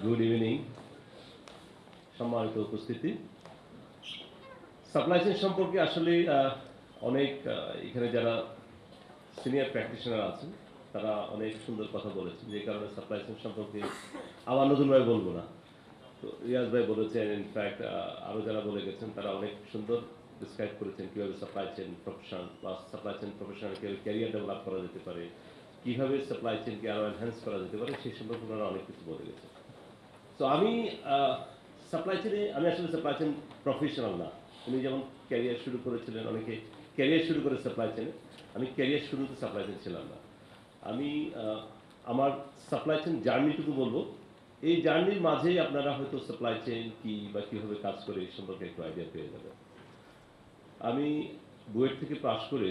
Good evening, সম্মানিত উপস্থিতি। Supply chain সম্পর্কে আসলে অনেক এখানে যারা সিনিয়র প্র্যাকটিশনার আছেন তারা অনেক সুন্দর কথা বলেছেন, যে কারণে সাপ্লাই চেইন সম্পর্কে আবার নতুনভাবে বলবো না। তো রিয়াজ ভাই বলেছেন, ইনফ্যাক্ট আরও যারা বলে গেছেন তারা অনেক সুন্দর ডিসক্রাইব করেছেন কীভাবে সাপ্লাই চেইন প্রফেশন বা সাপ্লাই চেইন প্রফেশনাল কীভাবে ক্যারিয়ার ডেভেলপ করা যেতে পারে, কীভাবে সাপ্লাই চেইনকে আরও এনহ্যান্স করা যেতে পারে, সেই সম্পর্কে ওনারা অনেক কিছু বলে গেছেন। তো আমি সাপ্লাই চেইনে আমি আসলে সাপ্লাই চেইন প্রফেশনাল না। উনি যেমন ক্যারিয়ার শুরু করেছিলেন, অনেকে ক্যারিয়ার শুরু করে সাপ্লাই চেইনে, আমি ক্যারিয়ার শুরুতে সাপ্লাই চেইন ছিলাম না। আমি আমার সাপ্লাই চেইন জার্নিটুকু বলবো। এই জার্নির মাঝেই আপনারা হয়তো সাপ্লাই চেইন কি বা কীভাবে কাজ করে এই সম্পর্কে একটু আইডিয়া পেয়ে যাবেন। আমি বুয়েট থেকে পাশ করে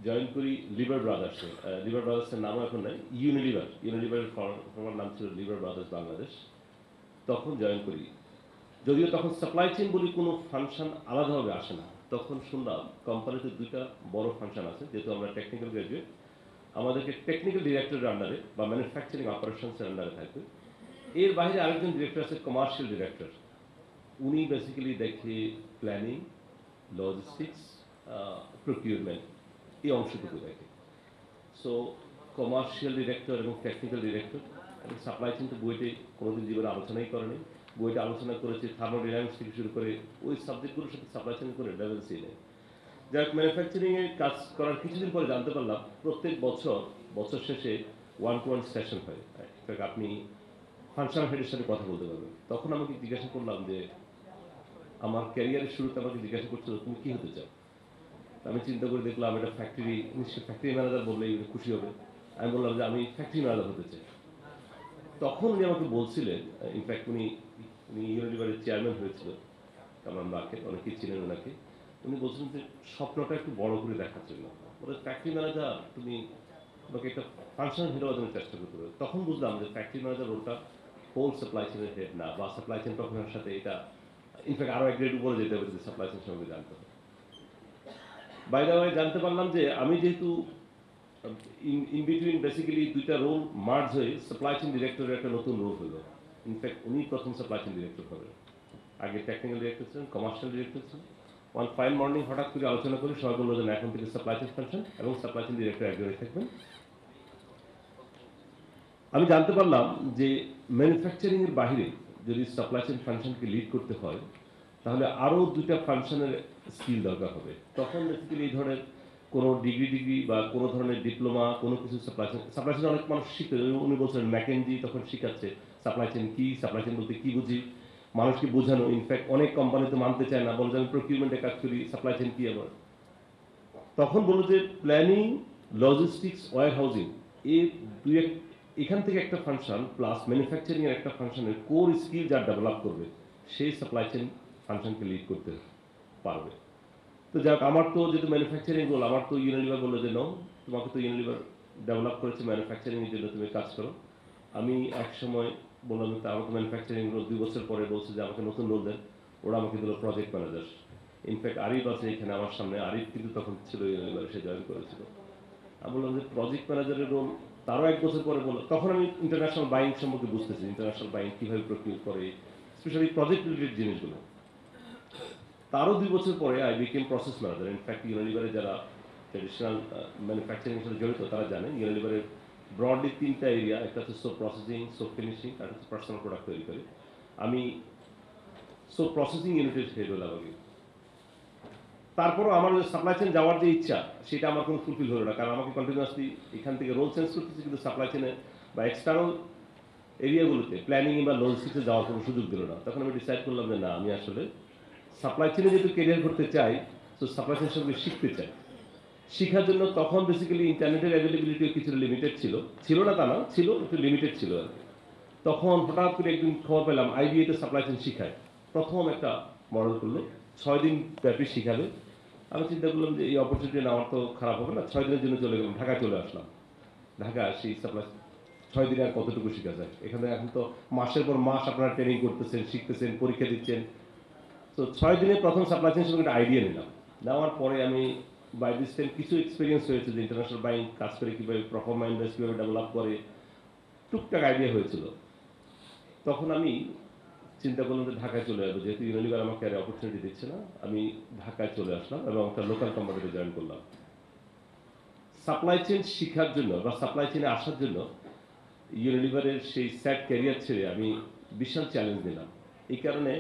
জয়েন করি লিভার ব্রাদার্সে। লিভার ব্রাদার্সের নামও এখন নাই, ইউনিলিভারের ফর্মার নাম ছিল লিভার ব্রাদার্স বাংলাদেশ। তখন জয়েন করি, যদিও তখন সাপ্লাই চেইন বলে কোনো ফাংশন আলাদাভাবে আসে না। তখন শুনলাম কোম্পানিতে দুইটা বড় ফাংশন আছে, যেহেতু আমরা টেকনিক্যাল গ্র্যাজুয়েট, আমাদেরকে টেকনিক্যাল ডিরেক্টরের আন্ডারে বা ম্যানুফ্যাকচারিং অপারেশনসের আন্ডারে থাকবে। এর বাইরে আরেকজন ডিরেক্টর আছে, কমার্শিয়াল ডিরেক্টর। উনি বেসিক্যালি দেখে প্ল্যানিং, লজিস্টিক্স, প্রকিউরমেন্ট, এই অংশটুকু দেখে। সো কমার্শিয়াল ডিরেক্টর এবং টেকনিক্যাল ডিরেক্টর এবং সাপ্লাই চেইন তো বুয়েটে কোনোদিন জীবনে আলোচনাই করেনি। বইটা আলোচনা করেছে থার্মোডাইনামিক্স থেকে শুরু করে ওই সাবজেক্টগুলোর সাথে সাপ্লাই চেইন করে রেলেভেন্সি নেই। যাই হোক, ম্যানুফ্যাকচারিংয়ে কাজ করার কিছুদিন পরে জানতে পারলাম প্রত্যেক বছর শেষে 1-to-1 সেশন হয়। আপনি ফাংশনাল হেডের সাথে কথা বলতে পারবেন। তখন আমাকে জিজ্ঞাসা করলাম যে আমার ক্যারিয়ারের শুরুতে আমাকে জিজ্ঞাসা করছিল তুমি কী হতে চাও। আমি চিন্তা করে দেখলাম এটা ফ্যাক্টরি, নিশ্চয়ই ফ্যাক্টরি ম্যানেজার বললেই খুশি হবে। আমি বললাম যে আমি ফ্যাক্টরি ম্যানেজার হতে চাই। তখন উনি আমাকে বলছিলেন, ইনফ্যাক্ট উনি ইউনিলিভারের চেয়ারম্যান হয়েছিল কামাল মার্কেট, অনেকেই চিনেন ওনাকে। উনি বলছিলেন যে স্বপ্নটা একটু বড় করে দেখার জন্য, বলে ফ্যাক্টরি ম্যানেজার তুমি তোমাকে একটা ফাংশনাল হেড হওয়ার জন্য চেষ্টা করতে হবে। তখন বুঝলাম যে ফ্যাক্টরি ম্যানেজার রোলটা হোল সাপ্লাই চেইনের হেড না, বা সাপ্লাই চেইন প্রফেশনের সাথে এটা ইনফ্যাক্ট আরও এক গ্রেড উপরে যেতে হবে যদি সাপ্লাই চেইন সম্পর্কে জানতে হবে। বাই দ্য ওয়ে জানতে পারলাম যে আমি যেহেতু ইন বিটুইন বেসিক্যালি দুইটা রোল মার্জ হয়ে সাপ্লাই চেইন ডিরেক্টরের একটা নতুন রোল হলো। ইনফ্যাক্ট উনি প্রথম সাপ্লাই চেইন ডিরেক্টর হবেন, আগে টেকনিক্যাল ডিরেক্টর ছিলেন, কমার্শিয়াল ডিরেক্টর ছিলেন। ওয়ান ফাইন মর্নিং হঠাৎ করে আলোচনা করে সবাই বললো যে এখন থেকে সাপ্লাই চেইন ফাংশন এবং সাপ্লাই চেইন ডিরেক্টর একজনই থাকবেন। আমি জানতে পারলাম যে ম্যানুফ্যাকচারিংয়ের বাইরে যদি সাপ্লাই চেইন ফাংশনকে লিড করতে হয় তাহলে আরও দুইটা ফাংশনের স্কিল দরকার হবে। তখন বেসিক্যালি এই ধরনের কোনো ডিগ্রি বা কোনো ধরনের ডিপ্লোমা কোনো কিছু সাপ্লাই চেইন অনেক মানুষ শিখতে, উনি বলছেন ম্যাকেনজি তখন শিখাচ্ছে সাপ্লাই চেইন কী, সাপ্লাই চেইন বলতে কী বুঝি, মানুষকে বোঝানো। ইনফ্যাক্ট অনেক কোম্পানি তো মানতে চায় না, বলে যে আমি প্রকিউরমেন্টে কাজ করি, সাপ্লাই চেইন কী আমার। তখন বললো যে প্ল্যানিং, লজিস্টিক্স, ওয়্যার হাউজিং, এই এখান থেকে একটা ফাংশন প্লাস ম্যানুফ্যাকচারিংয়ের একটা ফাংশনের কোর স্কিল যা ডেভেলপ করবে সেই সাপ্লাই চেইন ফাংশনকে লিড করতে পারবে। তো যাক, আমার তো যেহেতু ম্যানুফ্যাকচারিং রোল, আমার তো ইউনিলিভার বললো যে নো, তোমাকে তো ইউনিলিভার ডেভেলপ করেছে ম্যানুফ্যাকচারিংয়ের জন্য, তুমি কাজ করো। আমি এক সময় বললাম যে আমাকে ম্যানুফ্যাকচারিং রোল 2 বছর পরে বলছে যে আমাকে নতুন রোল দেন। ওরা আমাকে দিল প্রজেক্ট ম্যানেজার। ইনফ্যাক্ট আরিফ আছে এখানে আমার সামনে, আরিফ কিন্তু তখন ছিল ইউনিলিভারে, সে জয়েন করেছিল। আমি বললাম যে প্রজেক্ট ম্যানেজারের রোল, তারও 1 বছর পরে বললো। তখন আমি ইন্টারন্যাশনাল বাইং সম্পর্কে বুঝতেছি, ইন্টারন্যাশনাল বাইং কীভাবে প্রকিউর করে, স্পেশালি প্রজেক্ট রিলেটেড জিনিসগুলো। তারও 2 বছর পরে I became process manager. In fact ইউনিলিভারে যারা ট্রেডিশনাল ম্যানুফ্যাকচারিং সাথে জড়িত তারা জানেন ইউনিলিভারের ব্রডলি 3টা এরিয়া, একটা হচ্ছে সোপ প্রসেসিং, সোপ ফিনিশিং, আর হচ্ছে পার্সোনাল প্রোডাক্ট তৈরি করে। আমি সোপ প্রসেসিং ইউনিটের হেড হলাম আগে। তারপরও আমার সাপ্লাই চেইন যাওয়ার যে ইচ্ছা সেটা আমার কোনো ফুলফিল হলো না, কারণ আমাকে কন্টিনিউয়াসলি এখান থেকে রোল চেঞ্জ করতেছি, কিন্তু সাপ্লাই চেইনে বা এক্সটার্নাল এরিয়াগুলোতে প্ল্যানিং বা লজিস্টিক্সে যাওয়ার কোনো সুযোগ দিল না। তখন আমি ডিসাইড করলাম যে না, আমি আসলে সাপ্লাই চেইনে যেহেতু ক্যারিয়ার করতে চাই, তো সাপ্লাই চেইন সম্পর্কে শিখতে চাই। শেখার জন্য তখন বেসিক্যালি ইন্টারনেটের অ্যাভেলেবিলিটিও কিছুটা লিমিটেড ছিল না তা না, ছিল একটু লিমিটেড ছিল আর কি। তখন হঠাৎ করে একদিন খবর পেলাম আইবিএতে সাপ্লাই চেইন শিখায়, প্রথম একটা মডেল করলো, 6 দিন ব্যাপী শিখাবে। আমি চিন্তা করলাম যে এই অপরচুনিটি নেওয়ার তো খারাপ হবে না, 6 দিনের জন্য চলে গেলাম, ঢাকায় চলে আসলাম। ঢাকা সেই সাপ্লাই 6 দিনে আর কতটুকু শেখা যায়, এখানে এখন তো মাসের পর মাস আপনারা ট্রেনিং করতেছেন, শিখতেছেন, পরীক্ষা দিচ্ছেন। তো 6 দিনে প্রথম সাপ্লাই চেইন সম্পর্কে একটা আইডিয়া নিলাম। নেওয়ার পরে আমি বাই দিস টাইম কিছু এক্সপিরিয়েন্স হয়েছে যে ইন্টারন্যাশনাল বাইং কাজ করে কীভাবে, পারফরম্যান্স কীভাবে ডেভেলপ করে, টুকটাক আইডিয়া হয়েছিল। তখন আমি চিন্তা করলাম যে ঢাকায় চলে আসবো, যেহেতু ইউনিলিভার আমাকে আর অপরচুনিটি দিচ্ছে না, আমি ঢাকায় চলে আসলাম এবং একটা লোকাল কোম্পানিতে জয়েন করলাম। সাপ্লাই চেইন শিখার জন্য বা সাপ্লাই চেইনে আসার জন্য ইউনিলিভারের সেই স্যাট ক্যারিয়ার ছেড়ে আমি বিশাল চ্যালেঞ্জ নিলাম। এই কারণে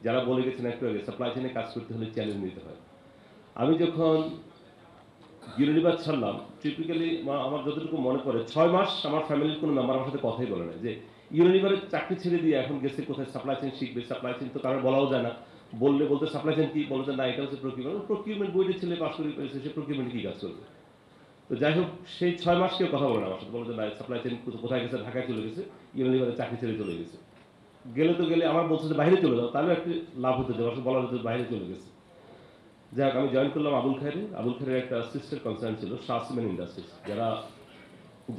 যারা বলে গেছেন একটু আগে, সাপ্লাই চেইনে কাজ করতে হলে চ্যালেঞ্জ নিতে হয়। আমি যখন ইউনিলিভার ছাড়লাম, টিপিক্যালি আমার যতটুকু মনে পড়ে 6 মাস আমার ফ্যামিলির কোনো মেম্বার আমার সাথে কথাই বলে না যে ইউনিলিভারের চাকরি ছেড়ে দিয়ে এখন গেছে কোথায় সাপ্লাই চেইন শিখবে। সাপ্লাই চেইন তো কারো বলাও যায় না। বললে বলতে সাপ্লাই চেইন কি, বলতে না এটা হচ্ছে প্রকিউরমেন্ট। প্রকিউরমেন্ট বইটা ছেলে পাস করে পেয়েছে, সে প্রকিউরমেন্ট কি কাজ করবে। তো যাই হোক, সেই 6 মাস কেউ কথা বলে না আমার সাথে, বলে যে না সাপ্লাই চেইন কোথায় গেছে, ঢাকায় চলে গেছে, ইউনিলিভারের চাকরি ছেড়ে চলে গেছে। গেলে তো গেলে, আমার বলছে যে বাইরে চলে যাও, তাহলে একটু লাভ হতো, যে আমার বলা হতো বাইরে চলে গেছে। যাই হোক, আমি জয়েন করলাম আবুল খায়েরে। আবুল খায়ের একটা সিস্টার কনসার্ন ছিল শাহ সিমেন্ট ইন্ডাস্ট্রিজ। যারা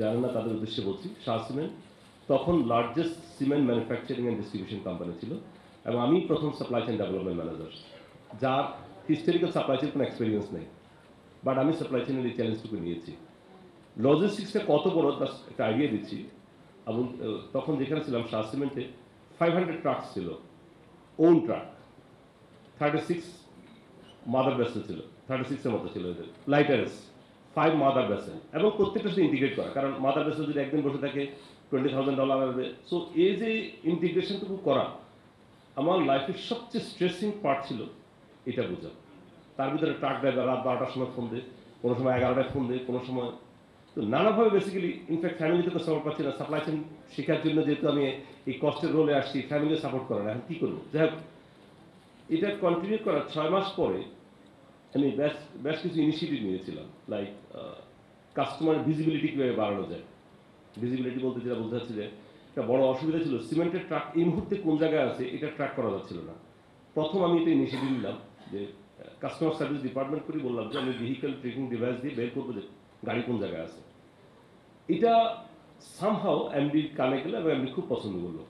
জানেন না তাদের উদ্দেশ্যে বলছি, শাহ সিমেন্ট তখন largest cement manufacturing and distribution company ছিল, এবং আমি প্রথম সাপ্লাই চেইন ডেভেলপমেন্ট ম্যানেজার, যার হিস্টোরিক্যাল সাপ্লাই চেইন কোনো এক্সপিরিয়েন্স নেই। বাট আমি সাপ্লাই চেইনের এই চ্যালেঞ্জটুকু নিয়েছি। লজিস্টিক্সটা কত বড় তার একটা আইডিয়া দিচ্ছি। আবুল তখন যেখানে ছিলাম শাহ সিমেন্টে 500 ট্রাক ছিল, ওন ট্রাক। 36 মাদার ভেসেল ছিল, 36 এর মতো ছিল এদের লাইটারেস, 5 মাদার ভেসেল, এবং প্রত্যেকটা সাথে ইন্টিগ্রেট করা, কারণ মাদার ভেসেল যদি একদিন বসে থাকে $20,000 আসবে। সো এই যে ইন্টিগ্রেশনটুকু করা আমার লাইফের সবচেয়ে স্ট্রেসিং পার্ট ছিল, এটা বোঝা। তার ভিতরে ট্রাক ড্রাইভার রাত 12টার সময় ফোন দেয়, কোনো সময় 11টায় ফোন দেয়, কোনো সময় তো নানাভাবে বেসিক্যালি। ইনফ্যাক্ট ফ্যামিলি থেকে সাপোর্ট পাচ্ছি না, সাপ্লাই চেইন শেখার জন্য যেহেতু আমি এই কষ্টের রোলে আসছি, ফ্যামিলি সাপোর্ট করে না, এখন কী করবো। যাই হোক, এটা কন্টিনিউ করার 6 মাস পরে আমি বেশ কিছু ইনিশিয়েটিভ নিয়েছিলাম, লাইক কাস্টমার ভিজিবিলিটি কীভাবে বাড়ানো যায়। ভিজিবিলিটি বলতে যেটা বলতে চাচ্ছি যে একটা বড় অসুবিধা ছিল, সিমেন্টের ট্রাক এই মুহূর্তে কোন জায়গায় আছে এটা ট্র্যাক করা যাচ্ছিল না। প্রথম আমি এটা ইনিশিয়েটিভ নিলাম যে কাস্টমার সার্ভিস ডিপার্টমেন্ট করে বললাম যে আমি ভেহিক্যাল ট্রেকিং ডিভাইস দিয়ে বের করবো যে গাড়ি কোন জায়গায় আছে। এটা সামহাও এমডি কানে গেলে, এবং এমডি খুব পছন্দ করলো।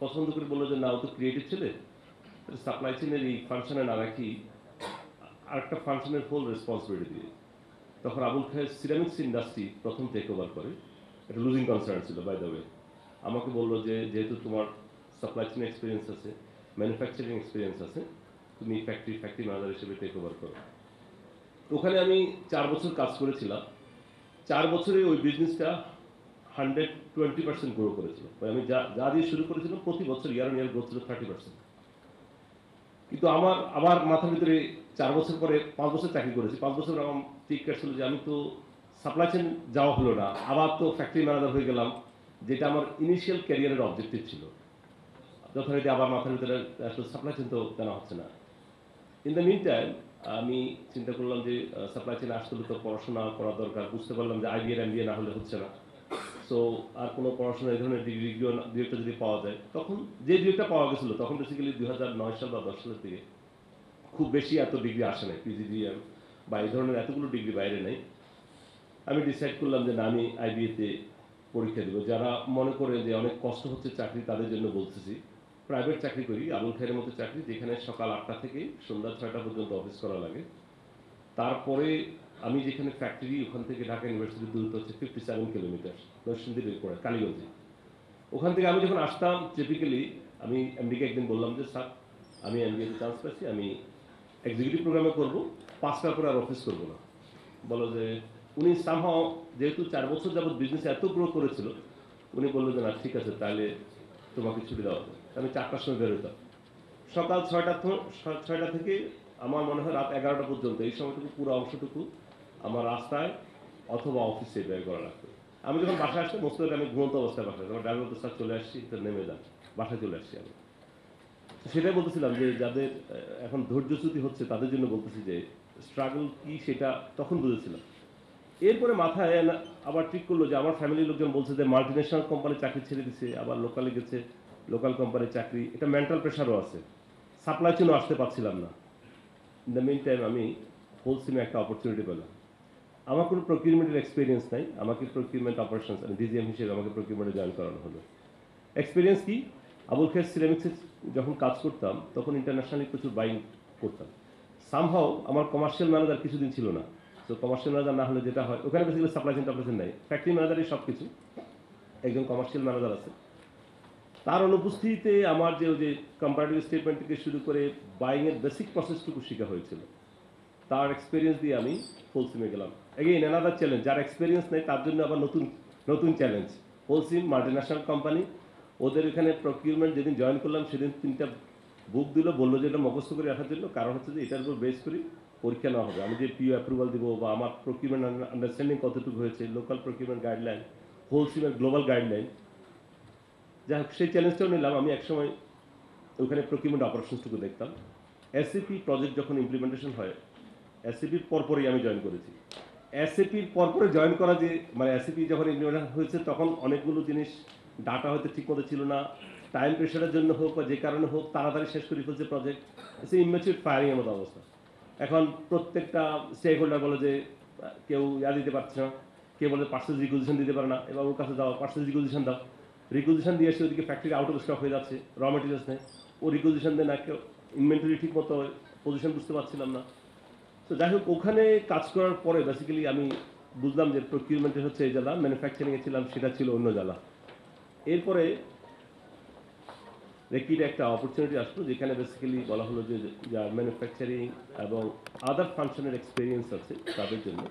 পছন্দ করে বললো যে না, ও তো ক্রিয়েটিভ ছেলে, সাপ্লাই চেইনের এই ফাংশনে না রাখি আরেকটা ফাংশনের ফুল রেসপন্সিবিলিটি দিয়ে। তখন আবুল খায়ের সিরামিক্স ইন্ডাস্ট্রি প্রথম টেক ওভার করে। এটা লুজিং কনসার্ন ছিল বাই দ্য ওয়ে। আমাকে বললো যে যেহেতু তোমার সাপ্লাই চেইন এক্সপিরিয়েন্স আছে, ম্যানুফ্যাকচারিং এক্সপিরিয়েন্স আছে, তুমি ফ্যাক্টরি ম্যানেজার হিসেবে টেক ওভার করো। ওখানে আমি 4 বছর কাজ করেছিলাম। 4 বছরে ওই বিজনেসটা 120% গ্রো করেছিল। আমি যা দিয়ে শুরু করেছিলাম প্রতি বছর ইয়ার অন ইয়ার গ্রোথ ছিল 30%। কিন্তু আমার আবার মাথার ভিতরে 4 বছর পরে 5 বছর চাকরি করেছি, 5 বছর আমার ঠিক কাটছিল যে আমি তো সাপ্লাই চেইন যাওয়া হলো না, আবার তো ফ্যাক্টরি ম্যানেজার হয়ে গেলাম, যেটা আমার ইনিশিয়াল ক্যারিয়ারের অবজেক্টিভ ছিল। যথারীতি আবার মাথার ভিতরে আসলে সাপ্লাই চেইন তো জানা হচ্ছে না। ইন দ্য মিন টাইম আমি চিন্তা করলাম যে সাপ্লাই চেইন আসতে হলে তো পড়াশোনা করা দরকার। বুঝতে পারলাম যে আইবিএর এমবিএ না হলে হচ্ছে না। সো আর কোনো পড়াশোনা এই ধরনের ডিগ্রিও দু একটা যদি পাওয়া যায়, তখন যে দু একটা পাওয়া গেছিলো, তখন বেসিক্যালি 2009 সাল বা 10 সালের দিকে খুব বেশি এত ডিগ্রি আসে নাই, পিজিডিএম বা এই ধরনের এতগুলো ডিগ্রি বাইরে নেই। আমি ডিসাইড করলাম যে না, আমি আইবিএতে পরীক্ষা দেবো। যারা মনে করে যে অনেক কষ্ট হচ্ছে চাকরি, তাদের জন্য বলতেছি, প্রাইভেট চাকরি করি, আবুল খায়ের মতো চাকরি, যেখানে সকাল 8টা থেকে সন্ধ্যা 6টা পর্যন্ত অফিস করা লাগে। তারপরে আমি যেখানে ফ্যাক্টরি, ওখান থেকে ঢাকা ইউনিভার্সিটির দূরত্ব হচ্ছে 57 কিলোমিটার, নরসিংদী রেলপোর্ট কালীগঞ্জে। ওখান থেকে আমি যখন আসতাম, টিপিক্যালি আমি এমডিকে একদিন বললাম যে স্যার, আমি এমবিএতে চান্স পাচ্ছি, আমি এক্সিকিউটিভ প্রোগ্রামে করবো, 5টার পরে আর অফিস করবো না। বলো যে উনি সামহাও, যেহেতু 4 বছর যাবত বিজনেস এত গ্রো করেছিল, উনি বললো যে না ঠিক আছে, তাহলে তোমাকে ছুটি দেওয়া হবে। আমি 4টার সময় বেরোতাম, সকাল 6টা থেকে আমার মনে হয় রাত 11টা পর্যন্ত। এই সময়টুকু পুরো অংশটুকু আমার রাস্তায় অথবা অফিসে ব্যয় করা লাগতো। আমি যখন বাসায় আসতাম, মোস্ট আমি ঘুমন্ত অবস্থায় বাসায়, আমার ড্রাইভার বলতে স্যার চলে আসছি, তো নেমে যান, বাসায় চলে আসছি আমি। সেটাই বলতেছিলাম যে যাদের এখন ধৈর্যচ্যুতি হচ্ছে, তাদের জন্য বলতেছি যে স্ট্রাগল কি সেটা তখন বুঝেছিলাম। এরপরে মাথায় আবার ঠিক করলো যে আমার ফ্যামিলির লোকজন বলছে যে মাল্টিন্যাশনাল কোম্পানির চাকরি ছেড়ে দিছে, আবার লোকালে গেছে, লোকাল কোম্পানির চাকরি, এটা মেন্টাল প্রেশারও আছে। সাপ্লাই চেইনও আসতে পারছিলাম না। ইন দ্য মিন টাইম আমি হোলসিমে একটা অপরচুনিটি পেলাম। আমার কোনো প্রকিউরমেন্টের এক্সপিরিয়েন্স নাই, আমাকে প্রকিউরমেন্ট অপারেশনস ডিজিএম হিসেবে আমাকে প্রকিউরমেন্টে জয়েন করানো হলো। এক্সপিরিয়েন্স কি, আবুল খায়ের সিরামিক্সে যখন কাজ করতাম তখন ইন্টারন্যাশনালি প্রচুর বাইং করতাম। সামহাও আমার কমার্শিয়াল ম্যানেজার কিছুদিন ছিল না। তো কমার্শিয়াল ম্যানেজার না হলে যেটা হয়, ওখানে বেসিক্যালি সাপ্লাই চেইন টাপ্লাই চেইন নাই, ফ্যাক্টরি ম্যানেজারই সব কিছু, একজন কমার্শিয়াল ম্যানেজার আছে। তার অনুপস্থিতিতে আমার যে ওই যে কম্পারেটিভ স্টেটমেন্ট থেকে শুরু করে বাইংয়ের বেসিক প্রসেসটুকু শেখা হয়েছিল। তার এক্সপেরিয়েন্স দিয়ে আমি হোলসিমে গেলাম। এগেইন অ্যানাদার চ্যালেঞ্জ, যার এক্সপেরিয়েন্স নেই তার জন্য আবার নতুন নতুন চ্যালেঞ্জ। হোলসিম মাল্টিন্যাশনাল কোম্পানি, ওদের এখানে প্রকিউরমেন্ট যেদিন জয়েন করলাম সেদিন 3টা বুক দিল, বললো যে এটা মুখস্থ করে রাখার জন্য, কারণ হচ্ছে যে এটার উপর বেস করি পরীক্ষা নেওয়া হবে। আমি যে পিও অ্যাপ্রুভাল দিব বা আমার প্রকিউরমেন্ট আন্ডারস্ট্যান্ডিং কতটুকু হয়েছে, লোকাল প্রকিউরমেন্ট গাইডলাইন, হোলসিমের গ্লোবাল গাইডলাইন, যাই হোক সেই চ্যালেঞ্জটাও নিলাম। আমি একসময় ওখানে প্রকিউরমেন্ট অপারেশনসটুকু দেখতাম। এসএপি প্রজেক্ট যখন ইমপ্লিমেন্টেশন হয়, এসএপির পরপরই আমি জয়েন করেছি। এসএপির পরপরে জয়েন করা যে মানে এসএপি যখন ইমপ্লিমেন্ট হয়েছে তখন অনেকগুলো জিনিস ডাটা হয়তো ঠিকমতো ছিল না, টাইম প্রেশারের জন্য হোক বা যে কারণে হোক তাড়াতাড়ি শেষ করে ফেলছে প্রজেক্ট, সে ইমেচিউর ফায়ারিংয়ের মতো অবস্থা। এখন প্রত্যেকটা স্টেক হোল্ডার বলে যে কেউ দিতে পারছে না, কেউ বলে পার্সেল রিকুইজিশন দিতে পারে না, এবার ওর কাছে দাও পার্সেল রিকুইজিশন দাও, রিকুইজিশন দিয়ে এসে ওদিকে ফ্যাক্টরি আউট অফ স্টক হয়ে যাচ্ছে, র মেটেরিয়ালস নেই, ও রিকুইজিশন দেয় না, কেউ ইনভেন্টরি ঠিক মতো পজিশন বুঝতে পারছিলাম না। তো যাই হোক ওখানে কাজ করার পরে বেসিক্যালি আমি বুঝলাম যে প্রকিউরমেন্টের হচ্ছে এই জ্বালা, ম্যানুফ্যাকচারিংয়ে ছিলাম সেটা ছিল অন্য জ্বালা। এরপরে রেকির একটা অপরচুনিটি আসলো যেখানে বেসিক্যালি বলা হলো যে যার ম্যানুফ্যাকচারিং এবং আদার ফাংশনের এক্সপিরিয়েন্স আছে তাদের জন্য,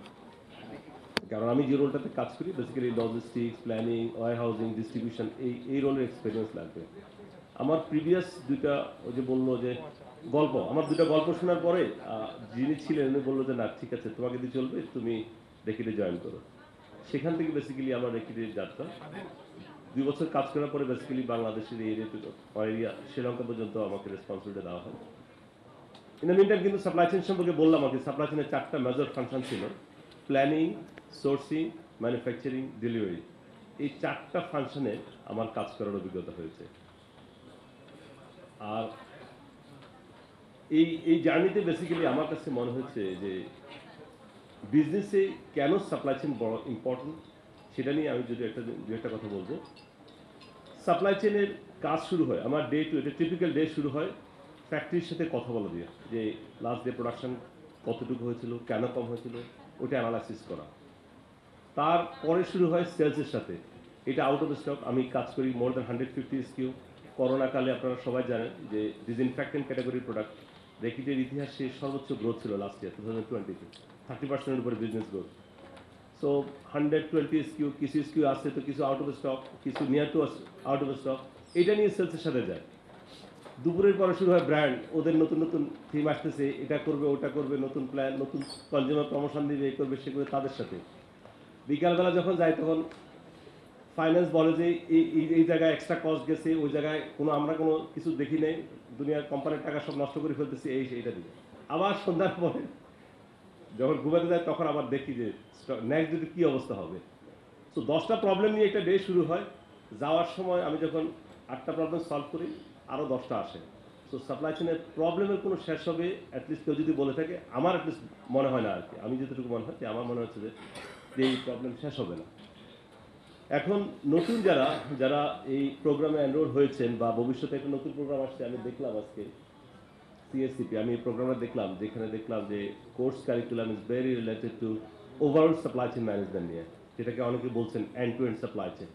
কারণ আমি যে রোলটাতে কাজ করি basically logistics, planning, warehousing, distribution, এই রোলের এক্সপিরিয়েন্স লাগবে। আমার প্রিভিয়াস দুইটা ওই যে বললো যে গল্প, আমার দুটো গল্প শোনার পরে যিনি ছিলেন উনি বললো যে না ঠিক আছে তোমাকে দিয়ে চলবে, তুমি রেকিটে জয়েন করো। সেখান থেকে বেসিক্যালি আমার রেকিটের যাত্রা 2 বছর কাজ করার পরে বেসিক্যালি বাংলাদেশের এই এরিয়া শ্রীলঙ্কা পর্যন্ত আমাকে রেসপন্সিবিলিটি দেওয়া হয়। ইন দ্য মিনটাইম কিন্তু সাপ্লাই চেইন সম্পর্কে বললাম আর কি, সাপ্লাই চেইনের 4টা মেজর ফাংশন ছিল, প্ল্যানিং, সোর্সিং, ম্যানুফ্যাকচারিং, ডেলিভারি। এই 4টা ফাংশনে আমার কাজ করার অভিজ্ঞতা হয়েছে। আর এই জার্নিতে বেসিক্যালি আমার কাছে মনে হচ্ছে যে বিজনেসে কেন সাপ্লাই চেইন বড় ইম্পর্টেন্ট সেটা নিয়ে আমি যদি দু একটা কথা বলবো। সাপ্লাই চেইনের কাজ শুরু হয় আমার ডে টু, এটা টিপিক্যাল ডে শুরু হয় ফ্যাক্টরির সাথে কথা বলা দিয়ে, যে লাস্ট ডে প্রোডাকশন কতটুকু হয়েছিল, কেন কম হয়েছিল, ওটা অ্যানালাইসিস করা। তারপরে শুরু হয় সেলসের সাথে, এটা আউট অফ স্টক, আমি কাজ করি মোর দ্যান 150 SKU। করোনাকালে আপনারা সবাই জানেন যে ডিসইনফেক্টেন্ট ক্যাটাগরির প্রোডাক্ট রেকিটের ইতিহাসে সর্বোচ্চ গ্রোথ ছিল লাস্ট ইয়ার 2020-তে, 30%-এর উপরে বিজনেস গ্রোথ। সো 120 SKU, কিছু SKU আসছে তো কিছু আউট অফ স্টক, কিছু near to out of stock, এটা নিয়ে সেলসের সাথে যায়। দুপুরের পরে শুরু হয় ব্র্যান্ড, ওদের নতুন নতুন থিম আসতেছে, এটা করবে ওটা করবে, নতুন প্ল্যান, নতুন কনজিউমার প্রমোশন দিবে, এই করবে সে করবে, তাদের সাথে। বিকালবেলা যখন যাই তখন ফাইন্যান্স বলে যে এই জায়গায় এক্সট্রা কস্ট গেছে, ওই জায়গায় আমরা কোনো কিছু দেখি নেই, দুনিয়ার কোম্পানির টাকা সব নষ্ট করে ফেলতেছি, এইটা দিয়ে। আবার সন্ধ্যার পরে যখন ঘুমাতে যায় তখন আবার দেখি যে নেক্সট যদি কী অবস্থা হবে। তো 10টা প্রবলেম নিয়ে একটা ডে শুরু হয়। যাওয়ার সময় আমি যখন 8টা প্রবলেম সলভ করি আরও 10টা আসে। তো সাপ্লাই চেনের প্রবলেমের কোনো শেষ হবে অ্যাটলিস্ট কেউ যদি বলে থাকে, আমার অ্যাটলিস্ট মনে হয় না আর কি, আমি যতটুকু মনে হয় যে আমার মনে হচ্ছে যে এই প্রবলেম শেষ হবে না। এখন নতুন যারা এই প্রোগ্রামে এনরোল হয়েছেন বা ভবিষ্যতে একটা নতুন প্রোগ্রাম আসছে, আমি দেখলাম আজকে CSCP, আমি এই প্রোগ্রামে দেখলাম যেখানে দেখলাম যে course curriculum is very related to overall supply chain management নিয়ে, যেটাকে অনেকে বলছেন end to end supply chain.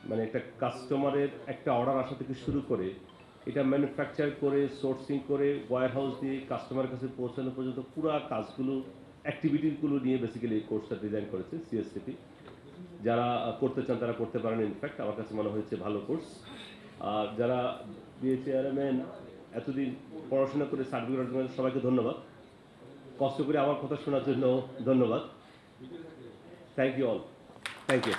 মানে একটা কাস্টমারের একটা অর্ডার আসা থেকে শুরু করে এটা ম্যানুফ্যাকচার করে, সোর্সিং করে, ওয়্যার হাউস দিয়ে কাস্টমারের কাছে পৌঁছানো পর্যন্ত পুরো কাজগুলো, অ্যাক্টিভিটিগুলো নিয়ে বেসিক্যালি এই কোর্সটা ডিজাইন করেছে CSCP। যারা করতে চান তারা করতে পারেন, ইনফ্যাক্ট আমার কাছে মনে হয়েছে ভালো কোর্স। আর যারা BHRMN এতদিন পড়াশোনা করে সার্টিফিকেট অর্জন করেন সবাইকে ধন্যবাদ, কষ্ট করে আমার কথা শোনার জন্য ধন্যবাদ। Thank you all, thank you.